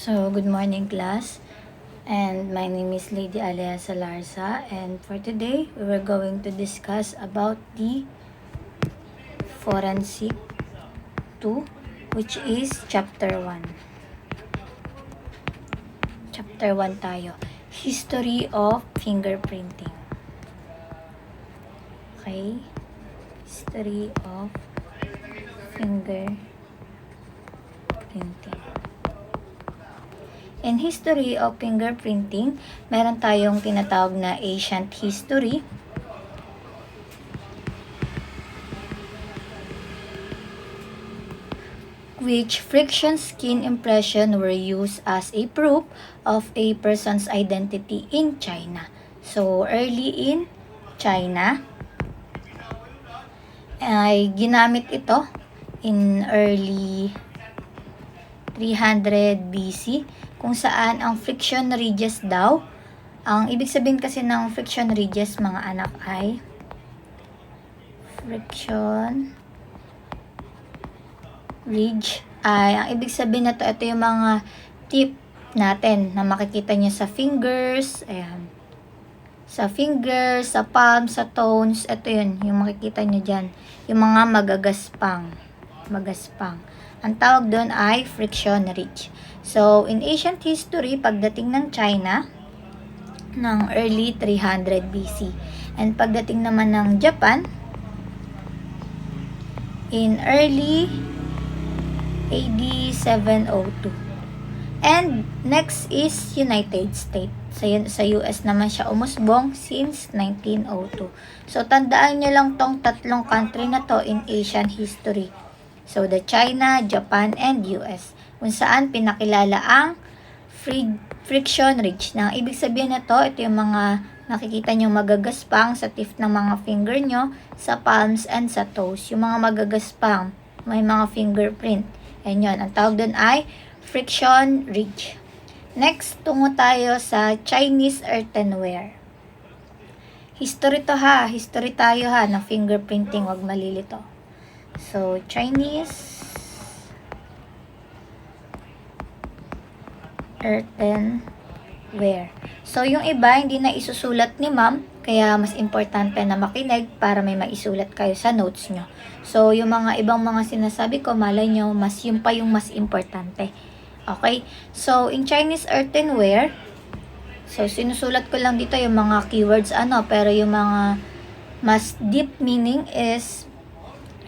So, good morning class, and my name is Lady Alea Salarza, and for today, we were going to discuss about the Forensic 2, which is Chapter 1. Chapter 1 tayo, History of Fingerprinting. Okay? History of Fingerprinting. In history of fingerprinting, meron tayong tinatawag na ancient history, which friction skin impression were used as a proof of a person's identity in China. So, early in China, ay ginamit ito in early 300 BC, kung saan ang friction ridges daw, ang ibig sabihin kasi ng friction ridges mga anak ay friction ridge ay, ang ibig sabihin na ito yung mga tip natin na makikita nyo sa fingers, ayan, sa fingers, sa palm, sa tones, ito yun, yung makikita nyo dyan, yung mga magaspang. Ang tawag doon ay friction ridge. So, in ancient history, pagdating ng China, ng early 300 BC. And pagdating naman ng Japan, in early AD 702. And next is United States. Sa US naman siya umusbong since 1902. So, tandaan nyo lang tong tatlong country na to in Asian history. So, the China, Japan, and US. Kung saan pinakilala ang friction ridge. Na ibig sabihin na to, ito yung mga nakikita nyo magagaspang sa tip ng mga finger nyo, sa palms and sa toes. Yung mga magagaspang, may mga fingerprint. Ayan yun. Ang tawag doon ay friction ridge. Next, tungo tayo sa Chinese earthenware. History to ha. History tayo ha ng fingerprinting. Wag malilito. So, Chinese earthenware. So, yung iba, hindi na isusulat ni ma'am. Kaya, mas importante na makinig para may maisulat kayo sa notes nyo. So, yung mga ibang mga sinasabi ko, malay nyo, yun pa yung mas importante. Okay? So, in Chinese earthenware, so, sinusulat ko lang dito yung mga keywords, pero yung mga mas deep meaning is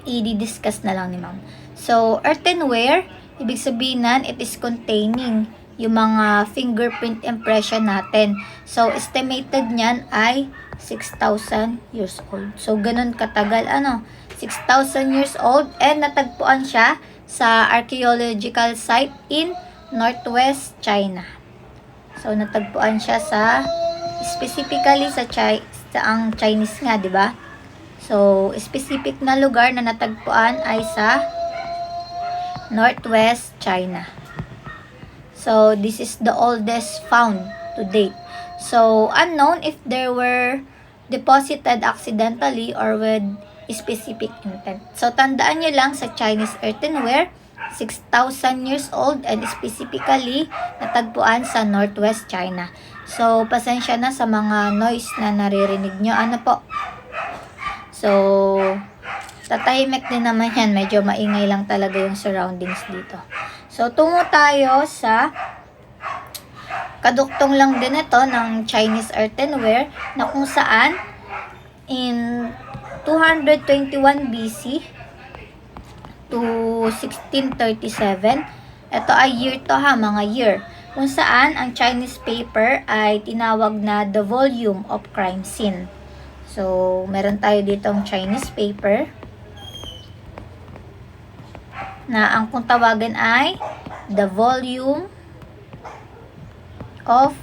i-discuss na lang ni ma'am. So, earthenware, ibig sabihin nan, it is containing yung mga fingerprint impression natin. So, estimated niyan ay 6,000 years old. So, ganun katagal, 6,000 years old, and natagpuan siya sa archaeological site in Northwest China. So, natagpuan siya specifically sa ang Chinese nga, di ba? So, specific na lugar na natagpuan ay sa Northwest China. So, this is the oldest found to date. So, unknown if there were deposited accidentally or with specific intent. So, tandaan nyo lang sa Chinese earthenware, 6,000 years old and specifically natagpuan sa Northwest China. So, pasensya na sa mga noise na naririnig nyo. So, tatahimik din naman yan. Medyo maingay lang talaga yung surroundings dito. So, tungo tayo sa kaduktong lang din ito ng Chinese earthenware na kung saan in 221 BC to 1637, ito ay year to ha, mga year, kung saan ang Chinese paper ay tinawag na the volume of crime scene. So, meron tayo ditong Chinese paper na ang kung tawagan ay the volume of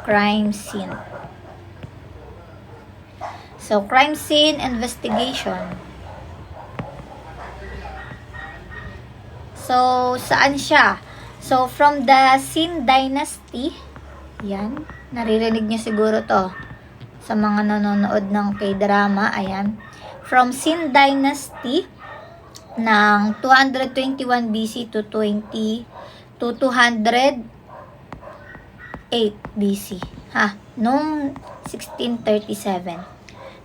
crime scene. So, crime scene investigation. So, saan siya? So, from the Qin Dynasty, yan, naririnig niyo siguro to sa mga nanonood ng K-drama, ayan. From Qin Dynasty ng 221 BC to 200 BC. Noong 1637.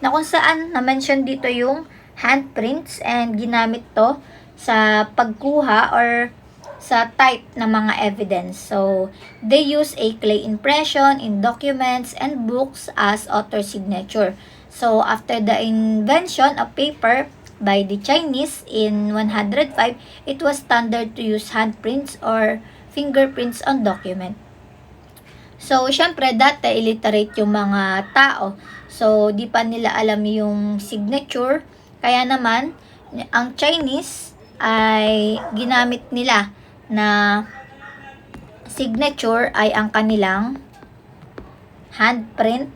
Na kung saan na-mention dito yung handprints and ginamit to sa pagkuha or sa type ng mga evidence. So, they use a clay impression in documents and books as author signature. So, after the invention of paper by the Chinese in 105, it was standard to use handprints or fingerprints on document. So, syempre, dati illiterate yung mga tao. So, di pa nila alam yung signature. Kaya naman, ang Chinese ay ginamit nila na signature ay ang kanilang handprint,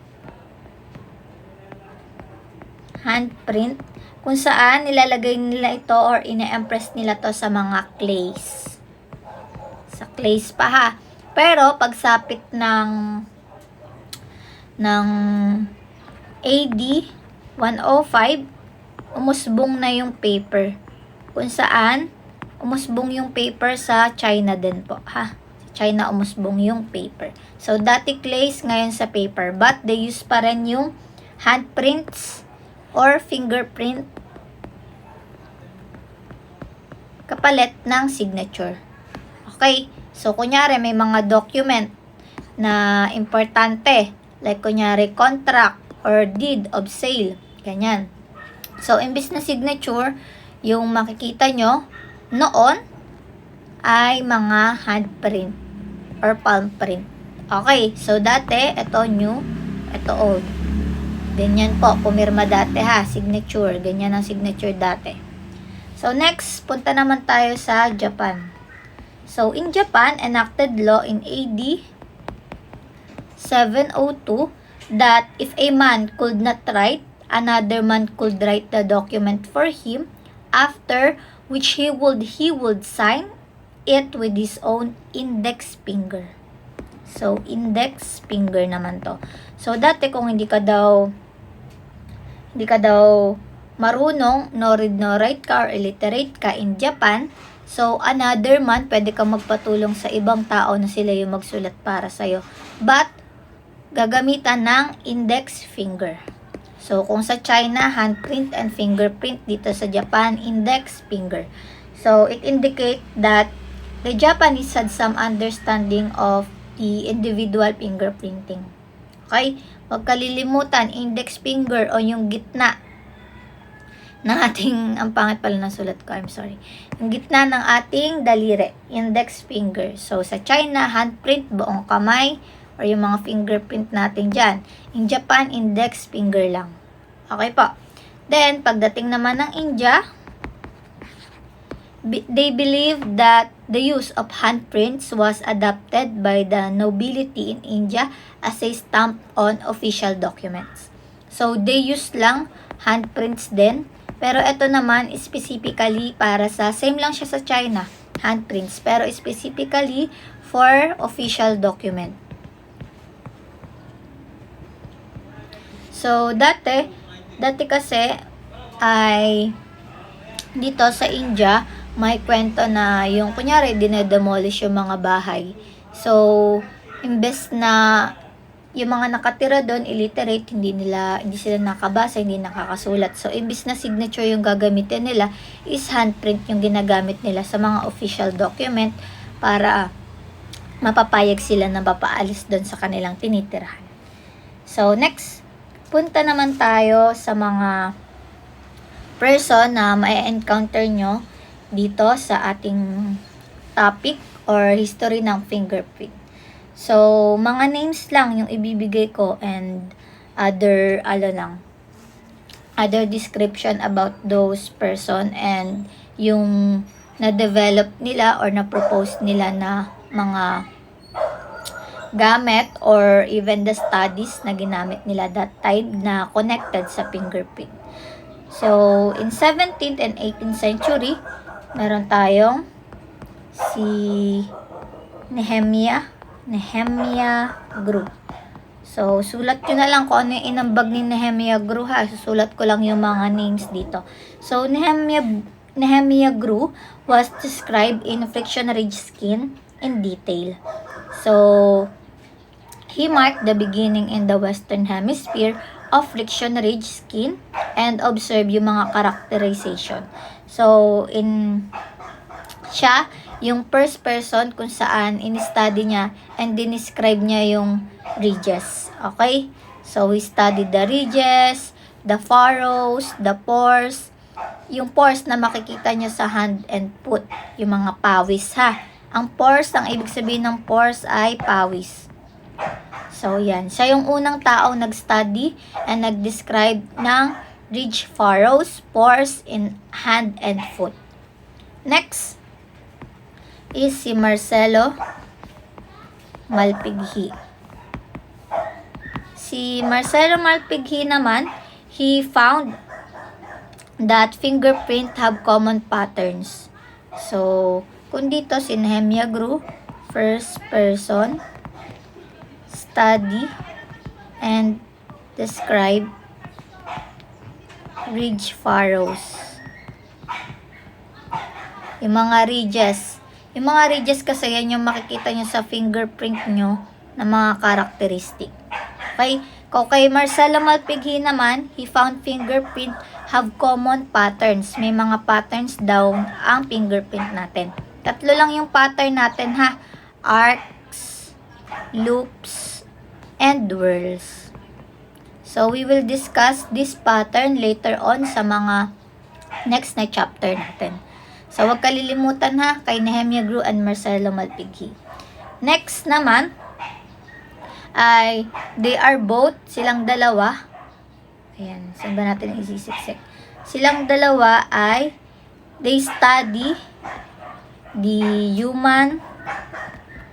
kung saan nilalagay nila ito or ina-impress nila to sa mga clays. Sa clays pa Pero pagsapit ng AD 105, umusbong na yung paper. Kung saan umusbong yung paper sa China din po. Sa China umusbong yung paper. So dati clays, ngayon sa paper. But they use pa rin yung handprints or fingerprint kapalit ng signature. Okay. So, kunyari, may mga document na importante. Like, kunyari, contract or deed of sale. Ganyan. So, imbis na signature, yung makikita nyo noon ay mga handprint or palm print. Okay. So, dati, ito new, ito old. Ganyan po. Pumirma dati signature. Ganyan ang signature dati. So, next, punta naman tayo sa Japan. So, in Japan, enacted law in AD 702 that if a man could not write, another man could write the document for him, after which he would sign it with his own index finger. So, index finger naman to. So, dati kung hindi ka daw marunong, no read, no write ka, or illiterate ka in Japan, so, another man, pwede kang magpatulong sa ibang tao na sila yung magsulat para sa'yo. But, gagamitan ng index finger. So, kung sa China, handprint and fingerprint, dito sa Japan, index finger. So, it indicates that the Japanese had some understanding of the individual fingerprinting. Okay? Huwag kalilimutan, index finger o yung gitna ng ating, ang pangit pala ng sulat ko, I'm sorry. Yung gitna ng ating daliri, index finger. So, sa China, handprint, buong kamay, or yung mga fingerprint natin dyan. In Japan, index finger lang. Okay po. Then, pagdating naman ng India, they believe that the use of handprints was adopted by the nobility in India as a stamp on official documents. So, they use lang handprints din. Pero ito naman, specifically para sa, same lang siya sa China, handprints. Pero specifically for official document. So, dati kasi ay dito sa India, may kwento na yung, kunyari, dinedemolish yung mga bahay. So, imbes na yung mga nakatira doon, illiterate, hindi sila nakabasa, hindi nakakasulat. So, imbis na signature yung gagamitin nila, is handprint yung ginagamit nila sa mga official document para mapapayag sila na mapaalis doon sa kanilang tinitirahan. So, next, punta naman tayo sa mga person na ma-encounter nyo dito sa ating topic or history ng fingerprint. So, mga names lang yung ibibigay ko and other description about those person and yung na-develop nila or na-propose nila na mga gamit or even the studies na ginamit nila that time na connected sa fingerprint. So, in 17th and 18th century, meron tayong si Nehemiah Grew. So, sulat nyo na lang kung ano yung inambag ni Nehemiah Grew Susulat ko lang yung mga names dito. So, Nehemiah Grew was described in friction ridge skin in detail. So, He marked the beginning in the Western Hemisphere of friction-ridge skin and observed yung mga characterization. So, siya yung first person kung saan in-study niya and dinescribe niya yung ridges. Okay? So, he studied the ridges, the furrows, the pores, yung pores na makikita nyo sa hand and foot, yung mga pawis ha. Ang pores, ang ibig sabihin ng pores ay pawis. So, yan. Siya yung unang taong nag-study and nag-describe ng ridge furrows, pores in hand and foot. Next is si Marcelo Malpighi. Si Marcelo Malpighi naman, he found that fingerprint have common patterns. So, kung dito si Nehemia Grew, first person, study and describe ridge furrows. Yung mga ridges. Yung mga ridges kasi yan yung makikita nyo sa fingerprint nyo na mga characteristic. Okay? Kung kay Marcelo Malpighi naman, he found fingerprint have common patterns. May mga patterns daw ang fingerprint natin. Tatlo lang yung pattern natin ha. Arcs, loops, and whirls. So, we will discuss this pattern later on sa mga next na chapter natin. So, huwag kalilimutan ha, kay Nehemia Grew and Marcelo Malpighi. Next naman, ay they are both, silang dalawa. Ayan, saan ba natin isisiksik? Silang dalawa ay they study the human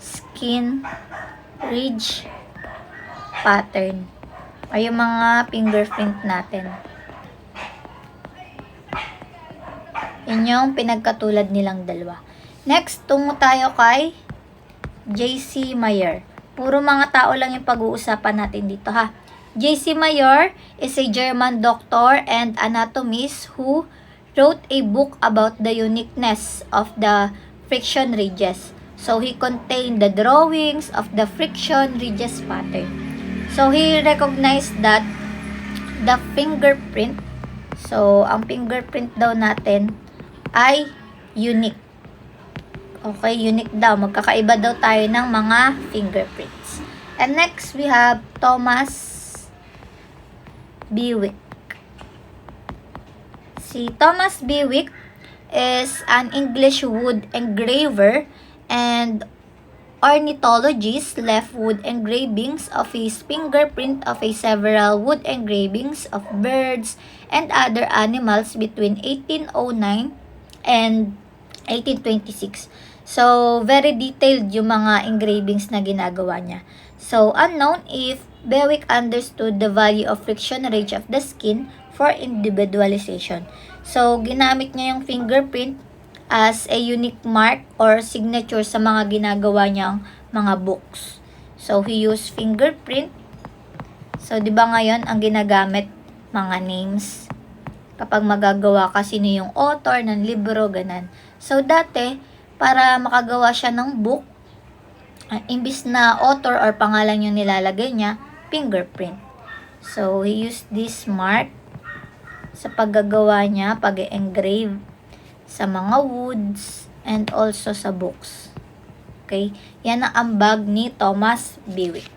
skin ridge pattern o yung mga fingerprint natin. Yan yung pinagkatulad nilang dalawa. Next, tungo tayo kay J.C. Mayer. Puro mga tao lang yung pag-uusapan natin dito ha. J.C. Mayer is a German doctor and anatomist who wrote a book about the uniqueness of the friction ridges. So, he contained the drawings of the friction ridges pattern. So, he recognized that the fingerprint, so, ang fingerprint daw natin ay unique. Okay, unique daw. Magkakaiba daw tayo ng mga fingerprints. And next, we have Thomas Bewick. Si Thomas Bewick is an English wood engraver and ornithologist, left wood engravings of his fingerprint of a several wood engravings of birds and other animals between 1809 and 1826. So, very detailed yung mga engravings na ginagawa niya. So, unknown if Bewick understood the value of friction ridge of the skin for individualization. So, ginamit niya yung fingerprint as a unique mark or signature sa mga ginagawa niyang mga books. So, he used fingerprint. So, di ba ngayon ang ginagamit mga names kapag magagawa ka sino yung author ng libro, ganan. So, dati, para makagawa siya ng book, imbis na author or pangalan yung nilalagay niya, fingerprint. So, he used this mark sa paggagawa niya, pag-engrave sa mga woods and also sa books. Okay? Yan ang ambag ni Thomas Bewick.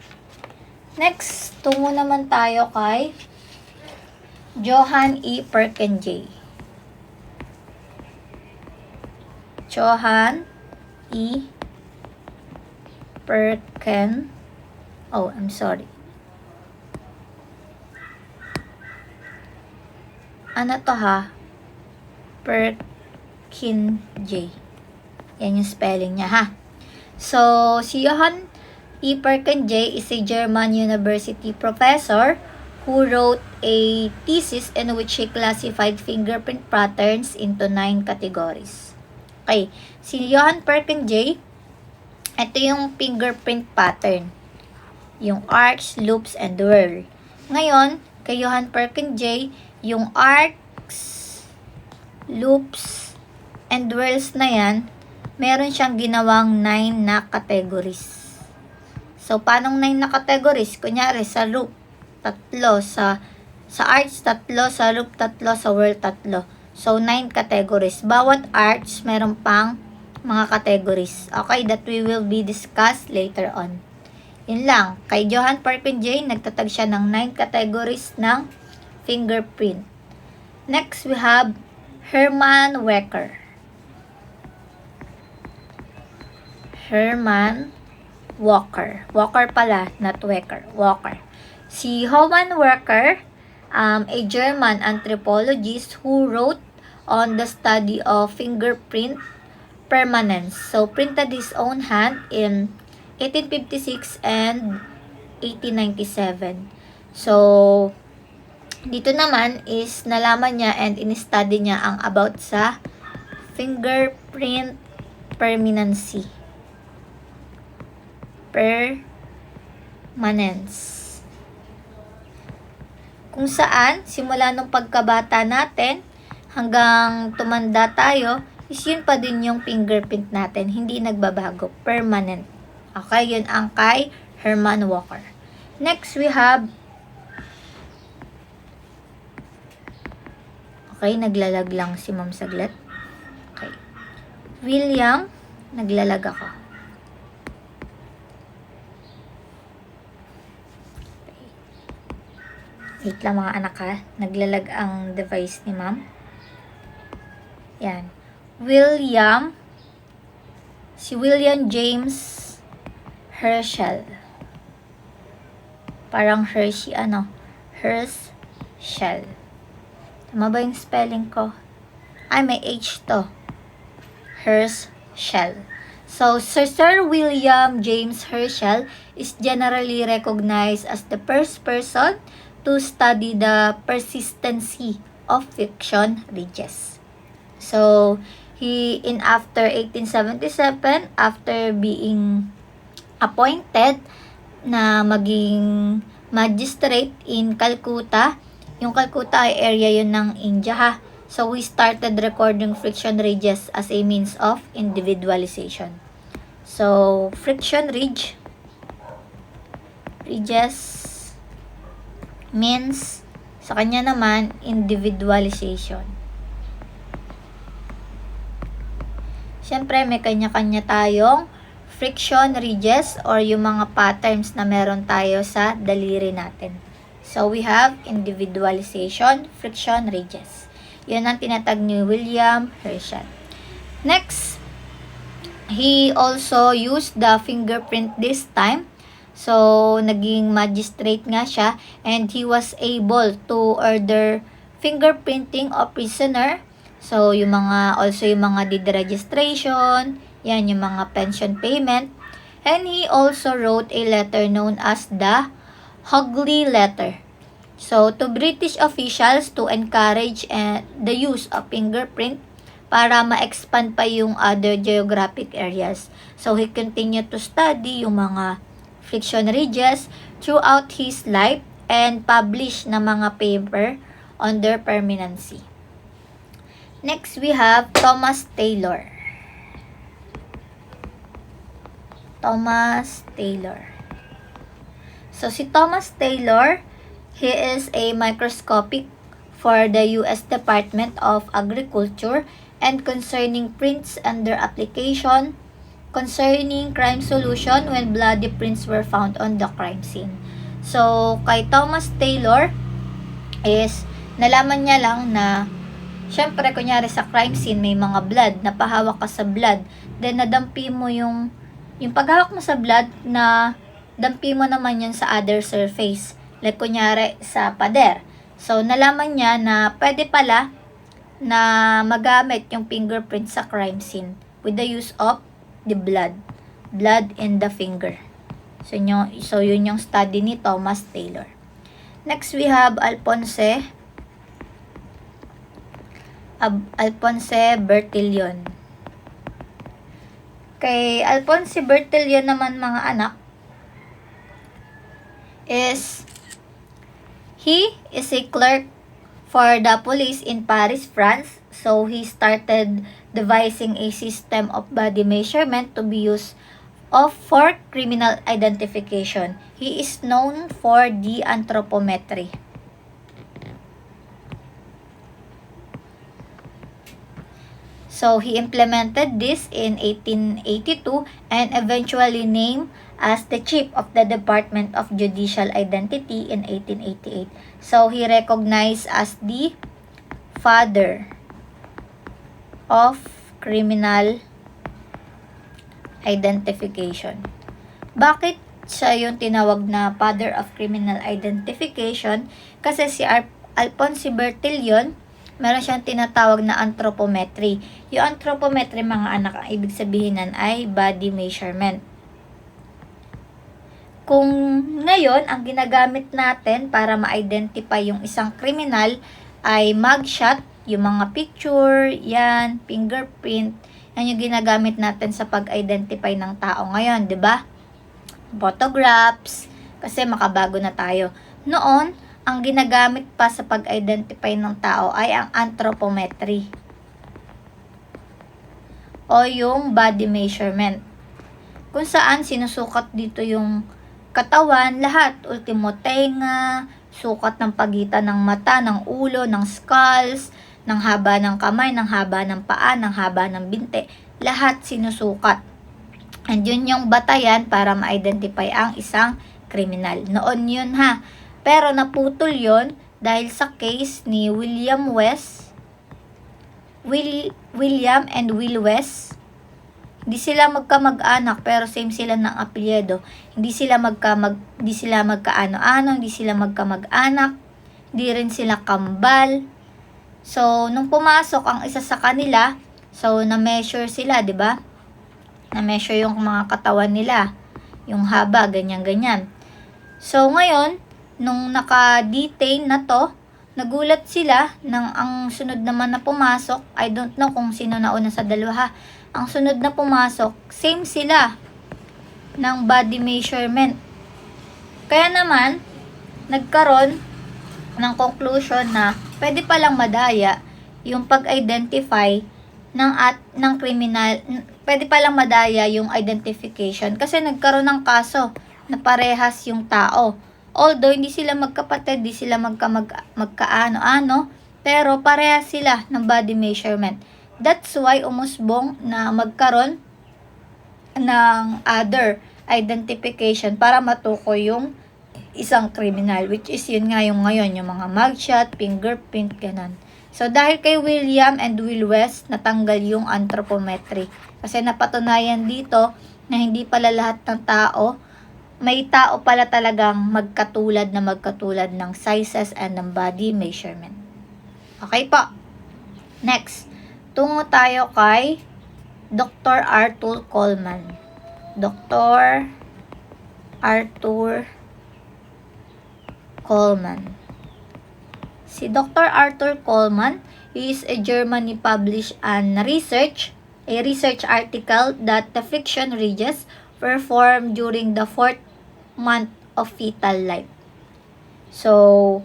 Next, tungo naman tayo kay Johann E. Perkin-J. Johann E. Perkin. Oh, I'm sorry. Ano to ha? Perkin-J. Yan yung spelling niya ha. So, si Johann E. Perkin-J is a German university professor who wrote a thesis in which he classified fingerprint patterns into 9 categories. Okay, si Johann Perkin-J, ito yung fingerprint pattern. Yung arcs, loops, and whirl. Ngayon, kay Johann Perkin-J, yung arcs, loops, and whirls na yan, meron siyang ginawang 9 na categories. So, paanong 9 na categories? Kunyari, sa loop, 3. Sa arts, 3. Sa loop, 3. Sa world, 3. So, 9 categories. Bawat arts, meron pang mga categories. Okay, that we will be discussed later on. Yun lang. Kay Johan Perkin J, nagtatag siya ng 9 categories ng fingerprint. Next, we have Herman Wecker. Herman Walker. Walker pala, not Wecker. Walker. Si Herman Wecker, a German anthropologist who wrote on the study of fingerprint permanence. So, printed his own hand in 1856 and 1897. So, dito naman is nalaman niya and in-study niya ang about sa fingerprint permanency. Permanence. Kung saan, simula nung pagkabata natin, hanggang tumanda tayo, is yun pa din yung fingerprint natin. Hindi nagbabago. Permanent. Okay, yun ang kay Herman Walker. Next, we have, okay, naglalag lang si Ma'am saglit. Okay. William, naglalag ako. Wait lang mga anak ha. Naglalag ang device ni Ma'am. Yan. Si William James Herschel. Parang Hershey, Herschel. Tama ba yung spelling ko? Ay, may H to. Herschel. So, Sir William James Herschel is generally recognized as the first person to study the persistency of friction ridges. So, after 1877, after being appointed na maging magistrate in Calcutta, yung Calcutta ay area yun ng India ha. So, we started recording friction ridges as a means of individualization. So, friction ridges means sa kanya naman individualization. Siyempre may kanya-kanya tayong friction ridges or yung mga patterns na meron tayo sa daliri natin. So we have individualization, friction ridges. Yan ang tinatag ni William Herschel. Next, he also used the fingerprint this time. So, naging magistrate nga siya and he was able to order fingerprinting of prisoner. So, yung mga deed registration, yan yung mga pension payment. And he also wrote a letter known as the Hogley Letter. So, to British officials to encourage the use of fingerprint para ma-expand pa yung other geographic areas. So, he continued to study yung mga friction ridges throughout his life and publish na mga paper on their permanency. Next, we have Thomas Taylor. Thomas Taylor. So, si Thomas Taylor, he is a microscopic for the U.S. Department of Agriculture and concerning prints and their application concerning crime solution when bloody prints were found on the crime scene. So, kay Thomas Taylor is nalaman niya lang na syempre, kunyari sa crime scene may mga blood, napahawak ka sa blood, then nadampi mo yung paghawak mo sa blood na dampi mo naman yun sa other surface. Like kunyari sa pader. So, nalaman niya na pwede pala na magamit yung fingerprint sa crime scene with the use of the blood in the finger. So yun yung study ni Thomas Taylor. Next, we have Alphonse Bertillon. Kay Alphonse Bertillon naman mga anak, he is a clerk for the police in Paris, France. So he started devising a system of body measurement to be used for criminal identification. He is known for the anthropometry. So, he implemented this in 1882 and eventually named as the chief of the Department of Judicial Identity in 1888. So, he recognized as the father of criminal identification. Bakit siya yung tinawag na father of criminal identification? Kasi si Alphonse Bertillon, meron siyang tinatawag na anthropometry. Yung anthropometry, mga anak, ang ibig sabihin nan ay body measurement. Kung ngayon, ang ginagamit natin para ma-identify yung isang kriminal ay mugshot, yung mga picture, yan, fingerprint, yan yung ginagamit natin sa pag-identify ng tao ngayon, di ba? Photographs, kasi makabago na tayo. Noon, ang ginagamit pa sa pag-identify ng tao ay ang anthropometry o yung body measurement, kung saan sinusukat dito yung katawan, lahat, ultimo tenga, sukat ng pagitan ng mata, ng ulo, ng skulls, ng haba ng kamay, ng haba ng paa, ng haba ng binte, lahat sinusukat. And yun yung batayan para ma-identify ang isang kriminal. Noon yun ha. Pero naputol yon dahil sa case ni William and Will West. Hindi sila magkamag-anak pero same sila ng apelyido. Hindi sila magkaano-ano, hindi sila magkamag-anak, hindi rin sila kambal. So, nung pumasok ang isa sa kanila, so na-measure sila, 'di ba? Na-measure yung mga katawan nila, yung haba, ganyan-ganyan. So, ngayon, nung naka-detain na to, nagulat sila nang ang sunod naman na pumasok, I don't know kung sino nauna sa dalawa ha, ang sunod na pumasok, same sila ng body measurement. Kaya naman, nagkaroon ng conclusion na pwede palang madaya yung pag-identify ng kriminal, pwede palang madaya yung identification kasi nagkaroon ng kaso na parehas yung tao. Although hindi sila magkapatid, hindi sila magkaano-ano, pero parehas sila ng body measurement. That's why umusbong na magkaroon ng other identification para matukoy yung isang criminal, which is yun nga yung ngayon, yung mga mugshot, fingerprint, ganun. So, dahil kay William and Will West, natanggal yung anthropometry. Kasi napatunayan dito na hindi pala lahat ng tao, may tao pala talagang magkatulad ng sizes and ng body measurement. Okay po. Next, tungo tayo kay Dr. Arthur Coleman. Dr. Arthur Coleman. Si Dr. Arthur Coleman is a Germany published a research article that the friction ridges were formed during the 4th month of fetal life. So,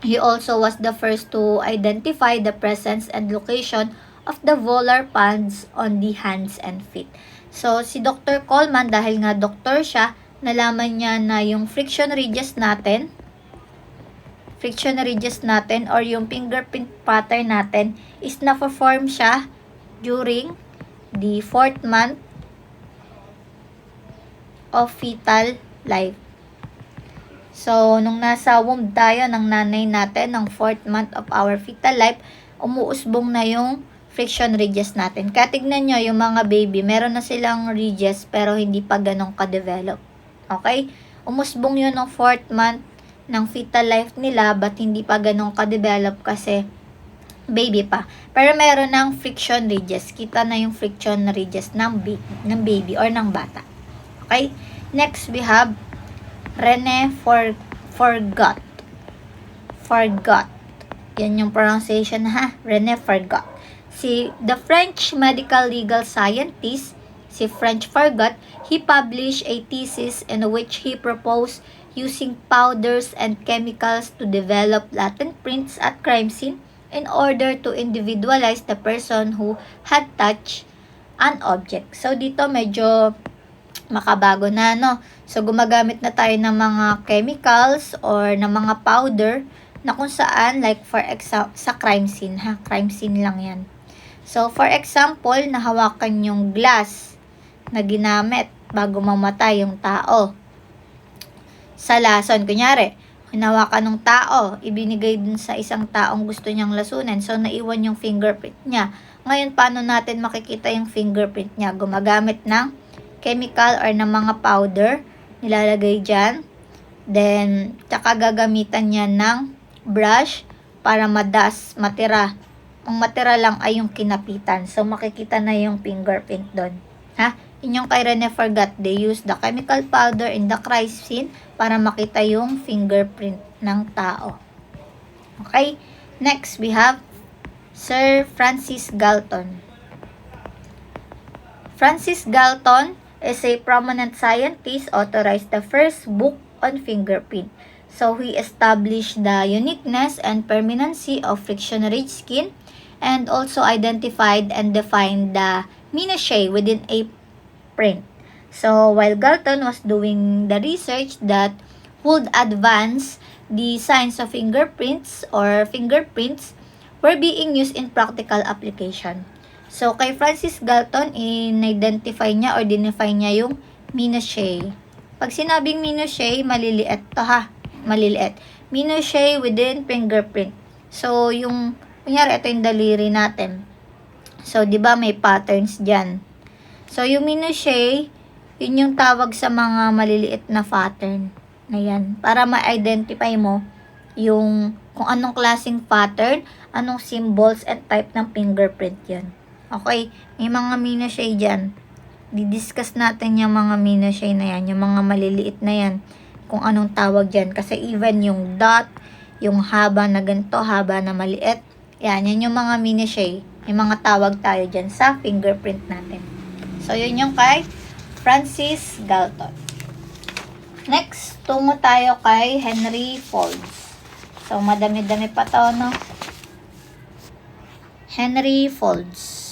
he also was the first to identify the presence and location of the volar pads on the hands and feet. So, si Dr. Coleman, dahil nga doktor siya, nalaman niya na yung friction ridges natin or yung fingerprint pattern natin is na-form siya during the 4th month of fetal life. So, nung nasa womb tayo ng nanay natin, ng 4th month of our fetal life, umuusbong na yung friction ridges natin. Kaya tignan nyo, yung mga baby, meron na silang ridges pero hindi pa ganun ka-develop. Okay? Umusbong yun ng 4th month ng fetal life nila, but hindi pa ganun ka-develop kasi baby pa. Pero meron ng friction ridges. Kita na yung friction ridges ng baby or ng bata. Okay? Next, we have René Forgot. Yan yung pronunciation ha. René Forgot. The French medical legal scientist, si French Forgot, he published a thesis in which he proposed using powders and chemicals to develop latent prints at crime scene in order to individualize the person who had touched an object. So, dito medyo makabago na, no? So, gumagamit na tayo ng mga chemicals or ng mga powder na kung saan, like for example, sa crime scene, ha? Crime scene lang yan. So, for example, nahawakan yung glass na ginamit bago mamatay yung tao. Sa lason, kunyari, hinawakan ng tao, ibinigay dun sa isang taong gusto niyang lasunin. So, naiwan yung fingerprint niya. Ngayon, paano natin makikita yung fingerprint niya? Gumagamit ng chemical or ng mga powder, nilalagay dyan. Then, tsaka gagamitan niya ng brush para matira. Ang matira lang ay yung kinapitan. So, makikita na yung fingerprint doon. Ha? Yun yung kay Rene Forgat. They use the chemical powder in the crime scene para makita yung fingerprint ng tao. Okay? Next, we have Sir Francis Galton. Francis Galton is a prominent scientist, authorized the first book on fingerprint. So, he established the uniqueness and permanency of friction-ridged skin and also identified and defined the minutiae within a print. So, while Galton was doing the research that would advance the science of fingerprints or fingerprints were being used in practical application. So, kay Francis Galton, in-identify niya or dinefine niya yung minutiae. Pag sinabing minutiae, maliliit to ha. Maliliit. Minutiae within fingerprint. So, yung, kunyari, ito yung daliri natin. So, di ba may patterns dyan. So, yung minutiae, yun yung tawag sa mga maliliit na pattern. Ayan. Para ma-identify mo yung kung anong klaseng pattern, anong symbols and type ng fingerprint yun. Okay, may mga minutiae dyan. Didiscuss natin yung mga minutiae na yan, yung mga maliliit na yan, kung anong tawag dyan. Kasi even yung dot, yung haba na ganito, haba na maliit, yan yung mga minutiae. May mga tawag tayo dyan sa fingerprint natin. So, yun yung kay Francis Galton. Next, tungo tayo kay Henry Folds. So, madami-dami pa to, no? Henry Folds.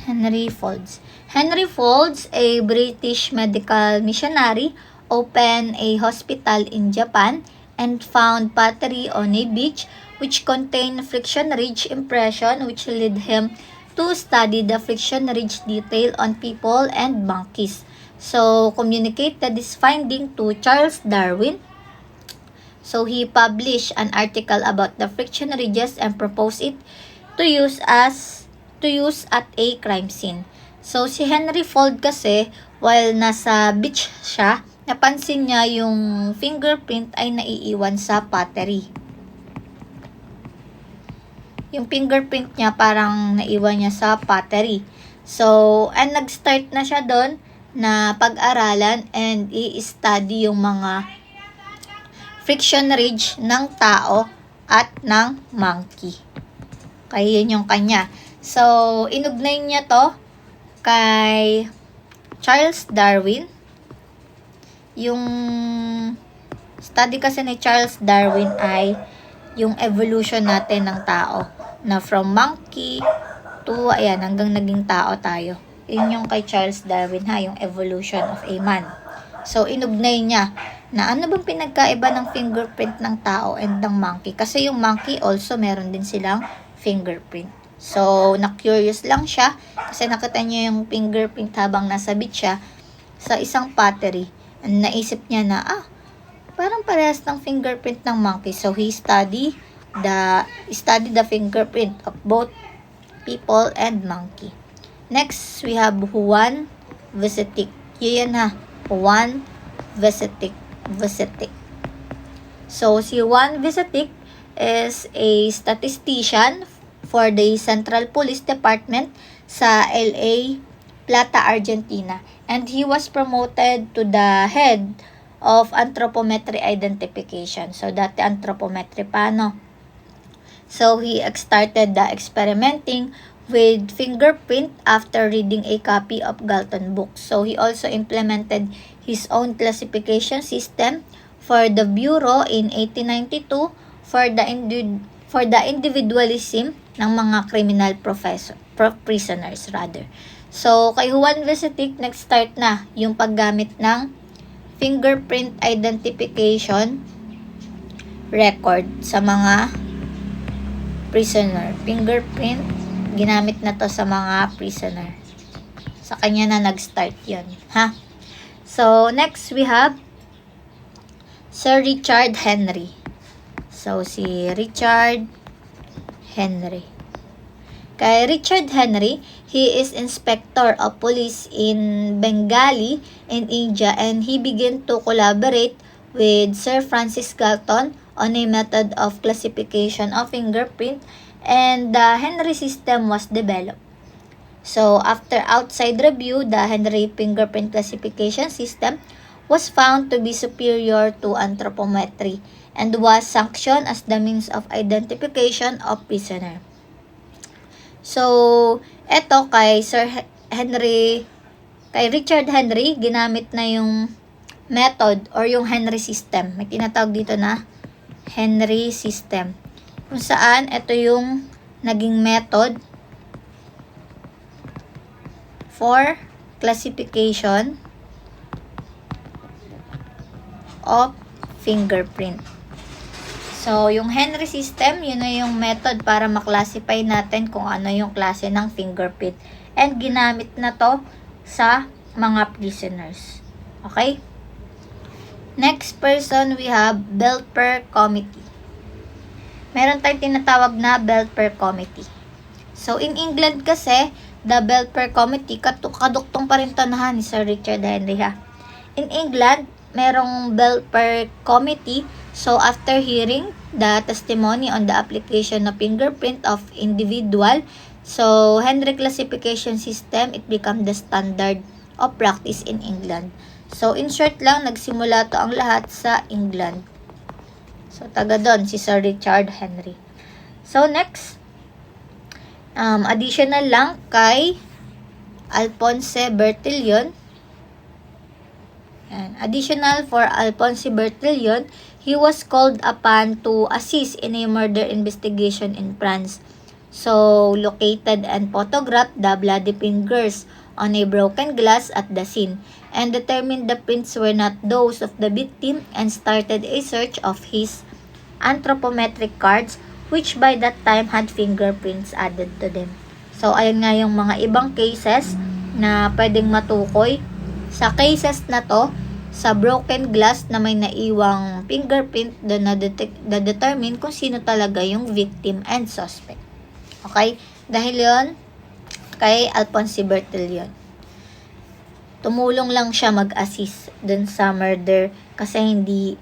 Henry Folds. Henry Folds, a British medical missionary, opened a hospital in Japan and found pottery on a beach which contained friction ridge impression, which led him to study the friction ridge detail on people and monkeys. So, communicated this finding to Charles Darwin. So, he published an article about the friction ridges and proposed it to use at a crime scene. So, si Henry Ford kasi, while nasa beach siya, napansin niya yung fingerprint ay naiiwan sa pottery. Yung fingerprint niya parang naiwan niya sa pottery. So, and nag-start na siya doon na pag-aralan and i-study yung mga friction ridge ng tao at ng monkey. Kaya yun yung kanya. So, inugnay niya to kay Charles Darwin. Yung study kasi ni Charles Darwin ay yung evolution natin ng tao. Na from monkey to, ayan, hanggang naging tao tayo. Yun yung kay Charles Darwin ha, yung evolution of a man. So, inugnay niya na ano bang pinagkaiba ng fingerprint ng tao and ng monkey. Kasi yung monkey also meron din silang fingerprint. So, na-curious lang siya kasi nakita niya yung fingerprint habang nasa beach siya sa isang pottery. And naisip niya na, parang parehas ng fingerprint ng monkey. So, he studied the fingerprint of both people and monkey. Next, we have Juan Vicetic. Yun ha, Juan Vicetic. So, si Juan Vicetic is a statistician for the Central Police Department sa LA, Plata, Argentina. And he was promoted to the head of anthropometry identification. So, dati anthropometry pa, no? So, he started the experimenting with fingerprint after reading a copy of Galton books. So, he also implemented his own classification system for the Bureau in 1892 for the individualism ng mga criminal prisoners rather. So, kay Juan Vicetic, nag-start na yung paggamit ng fingerprint identification record sa mga prisoner. Fingerprint, ginamit na to sa mga prisoner. Sa kanya na nag-start yun. Ha? So, next we have Sir Richard Henry. So, si Richard Henry. Kay Richard Henry, he is inspector of police in Bengali in India, and he began to collaborate with Sir Francis Galton on a method of classification of fingerprint, and the Henry system was developed. So, after outside review, the Henry fingerprint classification system was found to be superior to anthropometry and was sanctioned as the means of identification of prisoner. So, eto kay kay Richard Henry, ginamit na yung method or yung Henry system. May tinatawag dito na Henry system. Kung saan, ito yung naging method for classification of fingerprint. So, yung Henry system, yun na yung method para maklasify natin kung ano yung klase ng fingerprint. And ginamit na to sa mga prisoners. Okay? Next person, we have Belper Committee. Meron tayong tinatawag na Belper Committee. So, in England kasi, the Belper Committee, kaduktong pa rin to na ni Sir Richard Henry ha. In England, merong Belper Committee. So, after hearing the testimony on the application of fingerprint of individual, so, Henry classification system, it became the standard of practice in England. So, in short lang, nagsimula to ang lahat sa England. So, taga doon, si Sir Richard Henry. So, next, additional lang kay Alphonse Bertillon. And additional for Alphonse Bertillon, he was called upon to assist in a murder investigation in France. So, located and photographed the bloody fingers on a broken glass at the scene and determined the prints were not those of the victim and started a search of his anthropometric cards, which by that time had fingerprints added to them. So, ayun nga yung mga ibang cases na pwedeng matukoy. Sa cases na to, sa broken glass na may naiwang fingerprint doon na determine kung sino talaga yung victim and suspect. Okay? Dahil yon kay Alphonse Bertillon. Tumulong lang siya mag-assist dun sa murder kasi hindi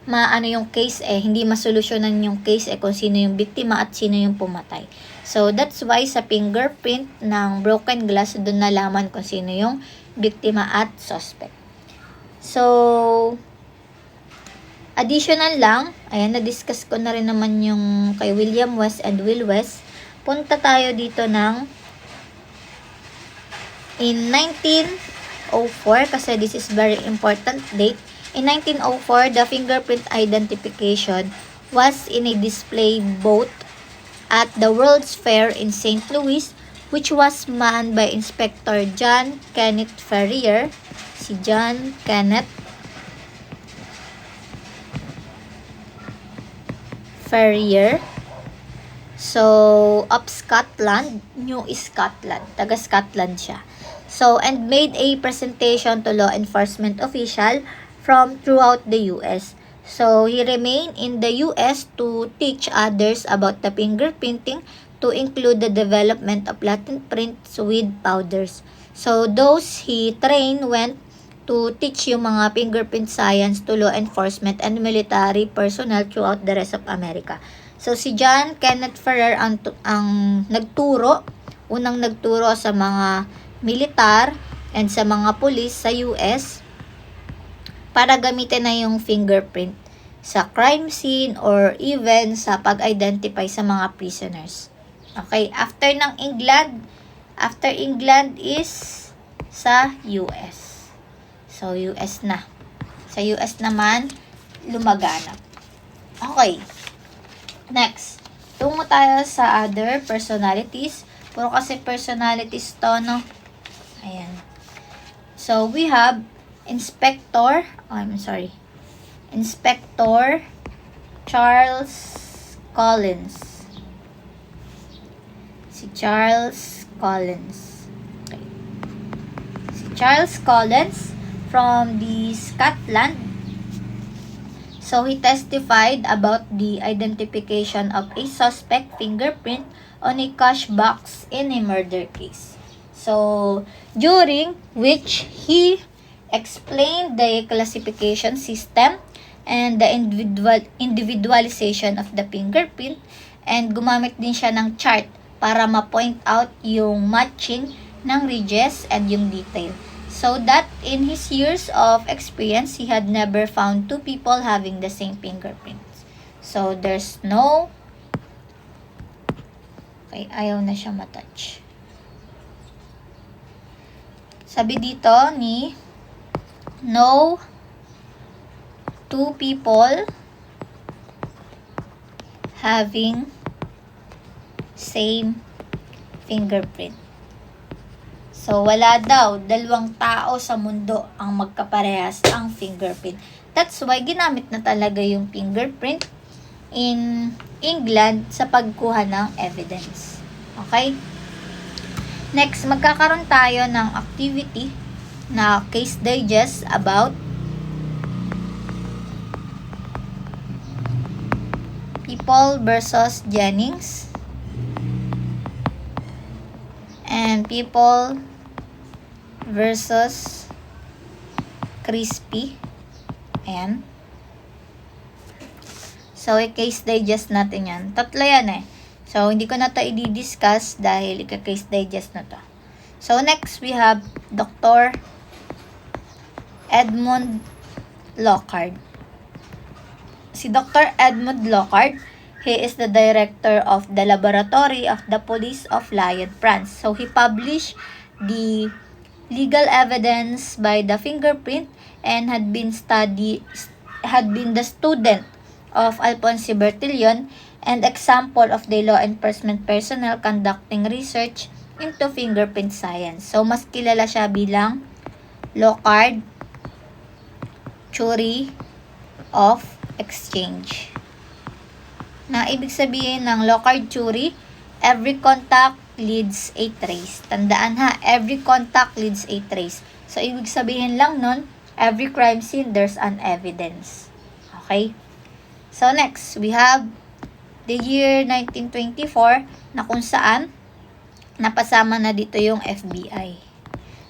maano yung case hindi masolusyonan yung case kung sino yung biktima at sino yung pumatay. So, that's why sa fingerprint ng broken glass, doon nalaman kung sino yung biktima at suspect. So, additional lang, ayan, na-discuss ko na rin naman yung kay William West and Will West. Punta tayo dito ng in 1904, kasi this is very important date. In 1904, the fingerprint identification was in a display booth at the World's Fair in St. Louis, which was manned by Inspector John Kenneth Ferrier. Si John Kenneth Ferrier. So, of Scotland, New Scotland. Taga Scotland siya. So, and made a presentation to law enforcement official from throughout the US. So, he remained in the US to teach others about the fingerprinting, to include the development of latent prints with powders. So, those he trained went to teach yung mga fingerprint science to law enforcement and military personnel throughout the rest of America. So, si John Kenneth Ferrier ang unang nagturo sa mga militar and sa mga pulis sa US para gamitin na yung fingerprint sa crime scene or even sa pag-identify sa mga prisoners. Okay, after England is sa US. So, US na. Sa US naman, lumaganap. Okay. Next. Tungo tayo sa other personalities. Puro kasi personalities to, no? Ayan. So, we have Inspector Charles Collins. Si Charles Collins. Okay. Si Charles Collins from the Scotland. So, he testified about the identification of a suspect fingerprint on a cash box in a murder case. So, during which he explained the classification system and the individualization of the fingerprint, and gumamit din siya ng chart para ma-point out yung matching ng ridges and yung detail. So that in his years of experience, he had never found two people having the same fingerprints. So there's no... Okay, ayaw na siya matouch. Sabi dito ni no two people having same fingerprint. So, wala daw, dalawang tao sa mundo ang magkaparehas ang fingerprint. That's why ginamit na talaga yung fingerprint in England sa pagkuha ng evidence. Okay? Next, magkakaroon tayo ng activity na case digest about People versus Jennings and People versus Crispy. Ayan. So, i-case digest natin yan. Tatlo yan eh. So, hindi ko na to i-discuss dahil i-case digest na to. So, next we have Dr. Edmund Lockhart. Si Dr. Edmund Lockhart, he is the director of the Laboratory of the Police of Lyon, France. So, he published the legal evidence by the fingerprint and had been the student of Alphonse Bertillon and example of the law enforcement personnel conducting research into fingerprint science. So, mas kilala siya bilang Lockhart Theory of Exchange. Na ibig sabihin ng Lockhart Theory, every contact leads a trace. Tandaan ha, every contact leads a trace. So, ibig sabihin lang nun, every crime scene, there's an evidence. Okay? So, next, we have the year 1924 na kung saan napasama na dito yung FBI.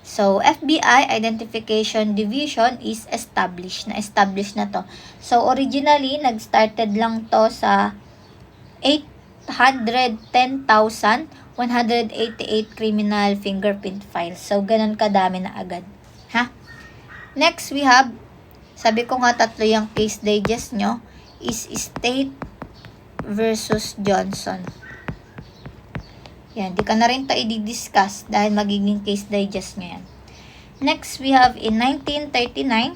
So, FBI Identification Division is established. Na-establish na to. So, originally, nag-started lang to sa 810,188 criminal fingerprint files. So, ganun kadami na agad. Ha? Next, we have, sabi ko nga tatlo yung case digest nyo, is State versus Johnson. Yan, di ka na rin ito i-discuss dahil magiging case digest nyo yan. Next, we have in 1939.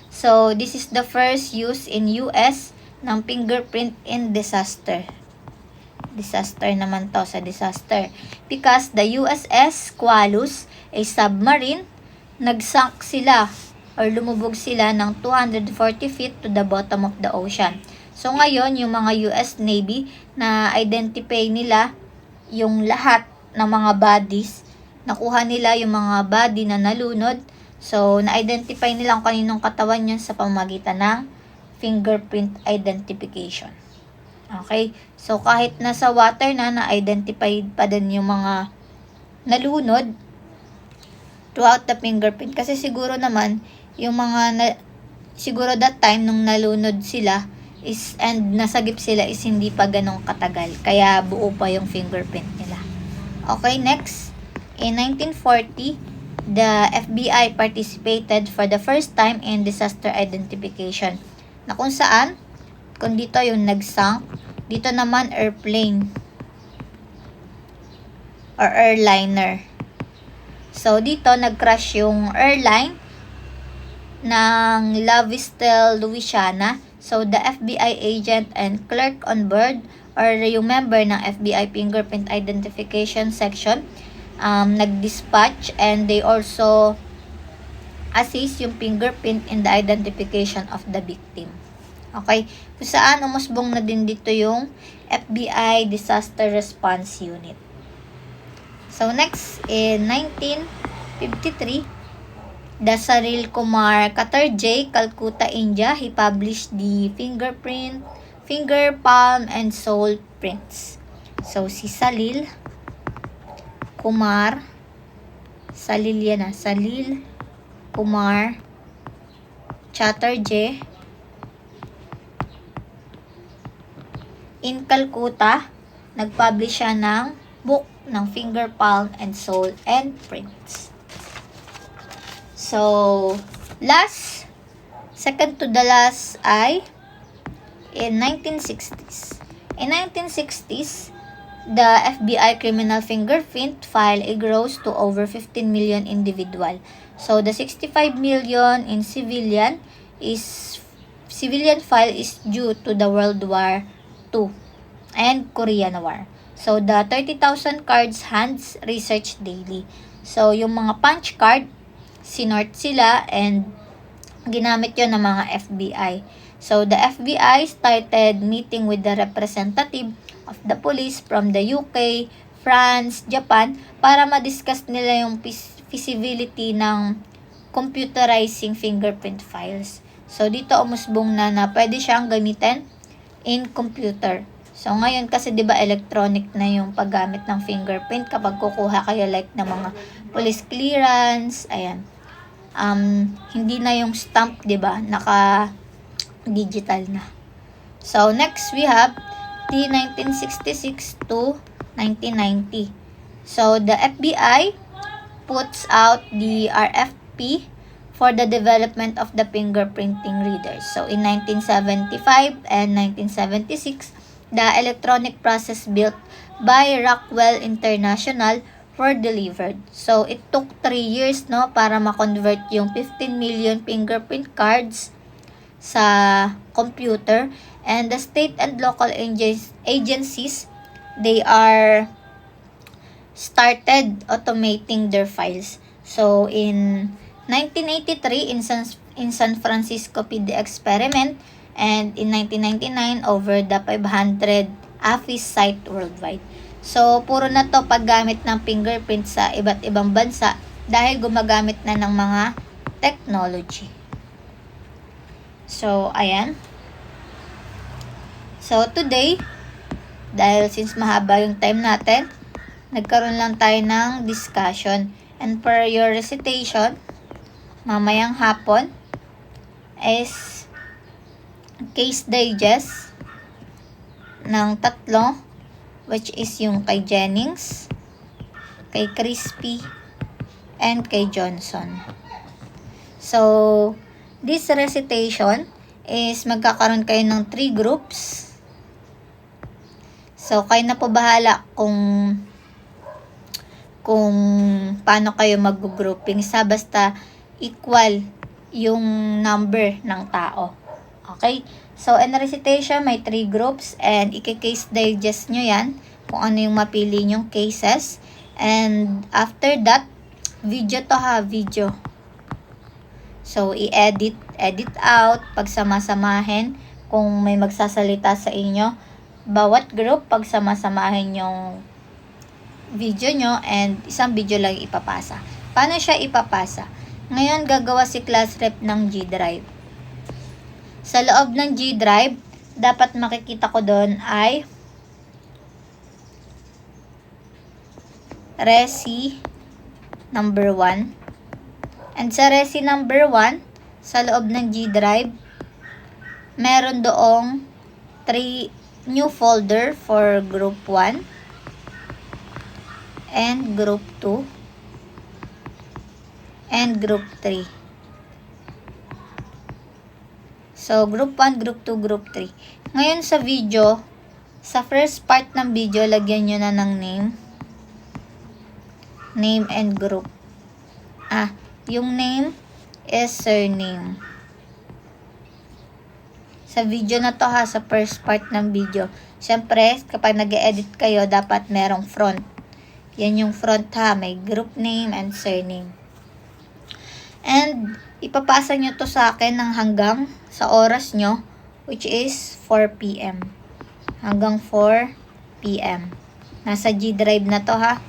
So, this is the first use in US ng fingerprint in disaster. Disaster naman to, sa disaster. Because the USS Squalus, a submarine, nagsunk sila or lumubog sila ng 240 feet to the bottom of the ocean. So, ngayon, yung mga US Navy na identify nila yung lahat ng mga bodies, nakuha nila yung mga body na nalunod. So, na-identify nila kung kaninong katawan yun sa pamamagitan ng fingerprint identification. Okay? So, kahit nasa water na-identify pa din yung mga nalunod throughout the fingerprint. Kasi siguro naman, yung mga, siguro that time, nung nalunod sila, and nasagip sila is hindi pa ganong katagal. Kaya buo pa yung fingerprint nila. Okay, next. In 1940, the FBI participated for the first time in disaster identification. Na kung saan, kung dito yung nagsunk, dito naman airplane or airliner. So, dito nag-crash yung airline ng La Vista, Louisiana. So, the FBI agent and clerk on board or yung member ng FBI Fingerprint Identification Section nag-dispatch, and they also assist yung fingerprint in the identification of the victim. Okay? Kung saan umusbong na din dito yung FBI Disaster Response Unit. So next, in 1953, Dasaril Kumar Katarjee, Calcutta, India, he published the fingerprint, finger, palm, and sole prints. So si Salil Kumar, Salil Kumar Chatterjee in Calcutta, nag-publish siya ng book ng finger, palm, and sole and prints. So, second to the last ay in 1960s. In 1960s, the FBI criminal fingerprint file grows to over 15 million individual. So, the 65 million in civilian file is due to the World War II and Korean War. So, the 30,000 cards hands researched daily. So, yung mga punch card, sinort sila and ginamit yon ng mga FBI. So, the FBI started meeting with the representative of the police from the UK, France, Japan para ma-discuss nila yung feasibility ng computerizing fingerprint files. So, dito umusbong na pwede siyang gamitin in computer. So, ngayon kasi 'di ba electronic na yung paggamit ng fingerprint kapag kukuha kayo like ng mga police clearance, ayan. Hindi na yung stamp, 'di ba? Naka-digital na. So, next we have the 1966 to 1990. So, the FBI puts out the RFP for the development of the fingerprinting readers. So, in 1975 and 1976, the electronic process built by Rockwell International were delivered. So, it took 3 years para ma-convert yung 15 million fingerprint cards sa computer, and the state and local agencies, they are started automating their files. So, in 1983, in San Francisco PD experiment, and in 1999, over the 500 office site worldwide. So, puro na to paggamit ng fingerprint sa iba't ibang bansa dahil gumagamit na ng mga technology. So, ayan. So, today, dahil since mahaba yung time natin, nagkaroon lang tayo ng discussion. And for your recitation, mamayang hapon, is case digest ng 3, which is yung kay Jennings, kay Crispy, and kay Johnson. So, this recitation is magkakaroon kayo ng 3 groups. So, kayo na po bahala kung paano kayo mag-grouping sa basta equal yung number ng tao. Okay? So, in recitation, may 3 groups and i-case digest nyo yan kung ano yung mapili nyong cases. And after that, video to ha, video. So, i-edit out, pagsama-samahin kung may magsasalita sa inyo. Bawat group, pagsama-samahin yung video nyo and isang video lang ipapasa. Paano siya ipapasa? Ngayon, gagawa si class rep ng G Drive. Sa loob ng G Drive, dapat makikita ko doon ay Resi number 1. And sa Resi number 1, sa loob ng G Drive, meron doong 3 new folder for group 1 and group 2 and group 3. So, group 1, group 2, group 3. Ngayon sa video, sa first part ng video, lagyan nyo na ng name and group. Yung name is surname. sa video na to ha, sa first part ng video. Siyempre, kapag nag-edit kayo, dapat merong front. Yan yung front ha, may group name and surname. And, ipapasa nyo to sa akin ng hanggang sa oras nyo, which is 4 p.m. Hanggang 4 p.m. Nasa G Drive na to ha.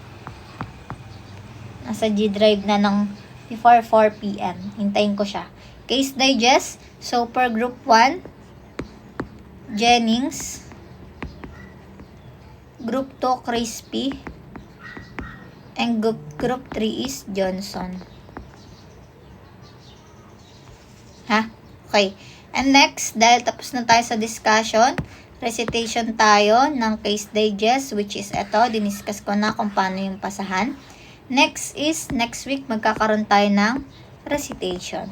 Nasa G Drive na ng before 4 p.m. Hintayin ko siya. Case digest. So, per group 1, Jennings. Group 2, Crispy. And group 3 is Johnson. Ha? Okay. And next, dahil tapos na tayo sa discussion, recitation tayo ng case digest, which is ito. Diniscuss ko na kung paano yung pasahan. Next is, next week, magkakaroon tayo ng recitation.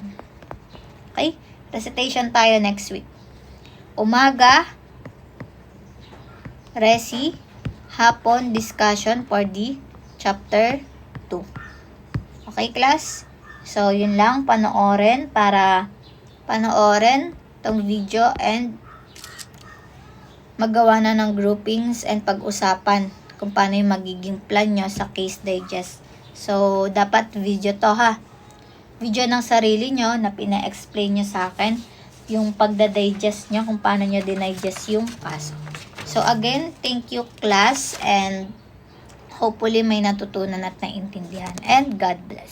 Okay? Recitation tayo next week. Umaga, reci, hapon, discussion for the chapter 2. Okay, class? So, yun lang. Panoorin tong video and magawa na ng groupings and pag-usapan kung paano yung magiging plan nyo sa case digest. So, dapat video to ha. Video ng sarili nyo na pina-explain nyo sa akin yung pagda-digest nyo, kung paano nyo dinigest yung pasok. So, again, thank you class and hopefully may natutunan at naintindihan. And God bless.